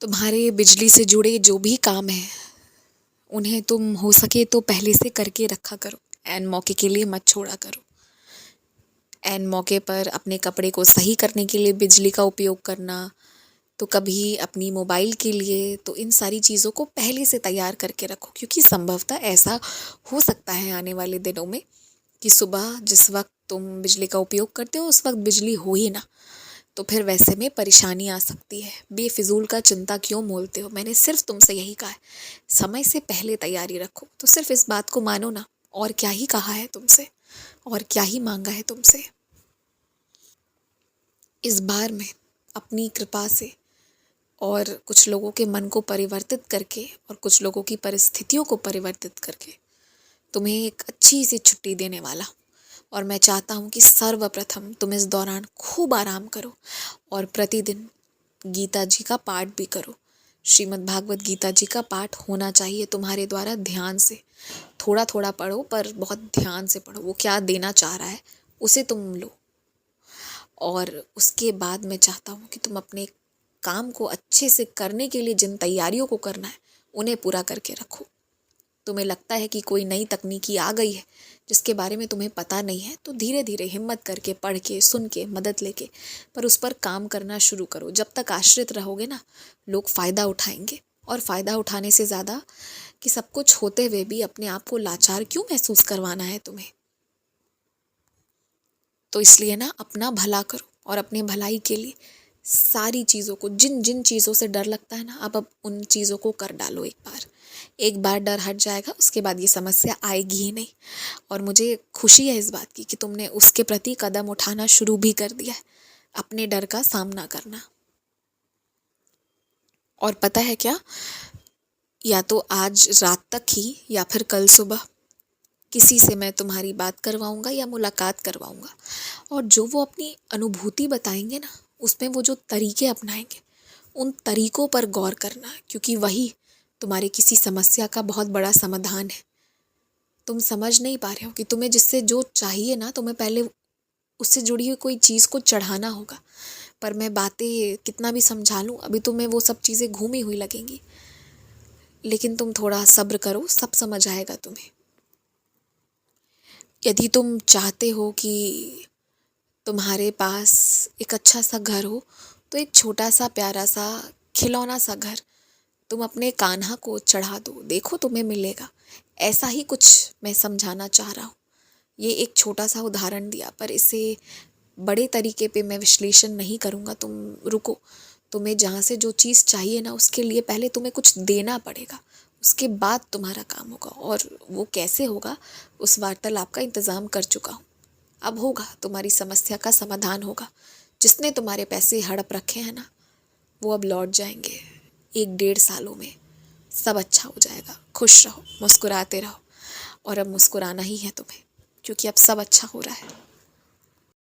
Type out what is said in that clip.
तुम्हारे बिजली से जुड़े जो भी काम हैं उन्हें तुम हो सके तो पहले से करके रखा करो। एन मौके के लिए मत छोड़ा करो। एन मौके पर अपने कपड़े को सही करने के लिए बिजली का उपयोग करना, तो कभी अपनी मोबाइल के लिए, तो इन सारी चीज़ों को पहले से तैयार करके रखो, क्योंकि संभवतः ऐसा हो सकता है आने वाले दिनों में कि सुबह जिस वक्त तुम बिजली का उपयोग करते हो उस वक्त बिजली हो ही ना, तो फिर वैसे में परेशानी आ सकती है। बेफिजूल का चिंता क्यों मोलते हो? मैंने सिर्फ तुमसे यही कहा है, समय से पहले तैयारी रखो। तो सिर्फ इस बात को मानो ना, और क्या ही कहा है तुमसे, और क्या ही मांगा है तुमसे। इस बार मैं अपनी कृपा से और कुछ लोगों के मन को परिवर्तित करके और कुछ लोगों की परिस्थितियों को परिवर्तित करके तुम्हें एक अच्छी सी छुट्टी देने वाला हूँ। और मैं चाहता हूँ कि सर्वप्रथम तुम इस दौरान खूब आराम करो और प्रतिदिन गीता जी का पाठ भी करो। श्रीमद् भागवत गीता जी का पाठ होना चाहिए तुम्हारे द्वारा, ध्यान से। थोड़ा थोड़ा पढ़ो पर बहुत ध्यान से पढ़ो, वो क्या देना चाह रहा है उसे तुम लो। और उसके बाद मैं चाहता हूँ कि तुम अपने काम को अच्छे से करने के लिए जिन तैयारियों को करना है उन्हें पूरा करके रखो। तुम्हें लगता है कि कोई नई तकनीकी आ गई है जिसके बारे में तुम्हें पता नहीं है, तो धीरे धीरे हिम्मत करके पढ़ के सुन के मदद लेके पर उस पर काम करना शुरू करो। जब तक आश्रित रहोगे ना, लोग फ़ायदा उठाएंगे, और फ़ायदा उठाने से ज़्यादा कि सब कुछ होते हुए भी अपने आप को लाचार क्यों महसूस करवाना है तुम्हें। तो इसलिए ना अपना भला करो, और अपने भलाई के लिए सारी चीज़ों को, जिन जिन चीज़ों से डर लगता है ना, अब उन चीज़ों को कर डालो। एक बार डर हट जाएगा, उसके बाद ये समस्या आएगी ही नहीं। और मुझे खुशी है इस बात की कि तुमने उसके प्रति कदम उठाना शुरू भी कर दिया है, अपने डर का सामना करना। और पता है क्या, या तो आज रात तक ही या फिर कल सुबह किसी से मैं तुम्हारी बात करवाऊंगा या मुलाकात करवाऊंगा, और जो वो अपनी अनुभूति बताएंगे ना, उसमें वो जो तरीके अपनाएंगे उन तरीकों पर गौर करना, क्योंकि वही तुम्हारे किसी समस्या का बहुत बड़ा समाधान है। तुम समझ नहीं पा रहे हो कि तुम्हें जिससे जो चाहिए ना, तुम्हें पहले उससे जुड़ी हुई कोई चीज़ को चढ़ाना होगा। पर मैं बातें कितना भी समझा लूँ, अभी तुम्हें वो सब चीज़ें घूमी हुई लगेंगी। लेकिन तुम थोड़ा सब्र करो, सब समझ आएगा तुम्हें। यदि तुम चाहते हो कि तुम्हारे पास एक अच्छा सा घर हो, तो एक छोटा सा प्यारा सा खिलौना सा घर तुम अपने कान्हा को चढ़ा दो, देखो तुम्हें मिलेगा। ऐसा ही कुछ मैं समझाना चाह रहा हूँ। ये एक छोटा सा उदाहरण दिया, पर इसे बड़े तरीके पे मैं विश्लेषण नहीं करूँगा। तुम रुको, तुम्हें जहाँ से जो चीज़ चाहिए ना, उसके लिए पहले तुम्हें कुछ देना पड़ेगा, उसके बाद तुम्हारा काम होगा। और वो कैसे होगा, उस वार्तालाप का इंतज़ाम कर चुका हूँ। अब होगा, तुम्हारी समस्या का समाधान होगा। जिसने तुम्हारे पैसे हड़प रखे हैं ना, वो अब लौट जाएंगे 1-1.5 सालों में। सब अच्छा हो जाएगा, खुश रहो, मुस्कुराते रहो। और अब मुस्कुराना ही है तुम्हें, क्योंकि अब सब अच्छा हो रहा है।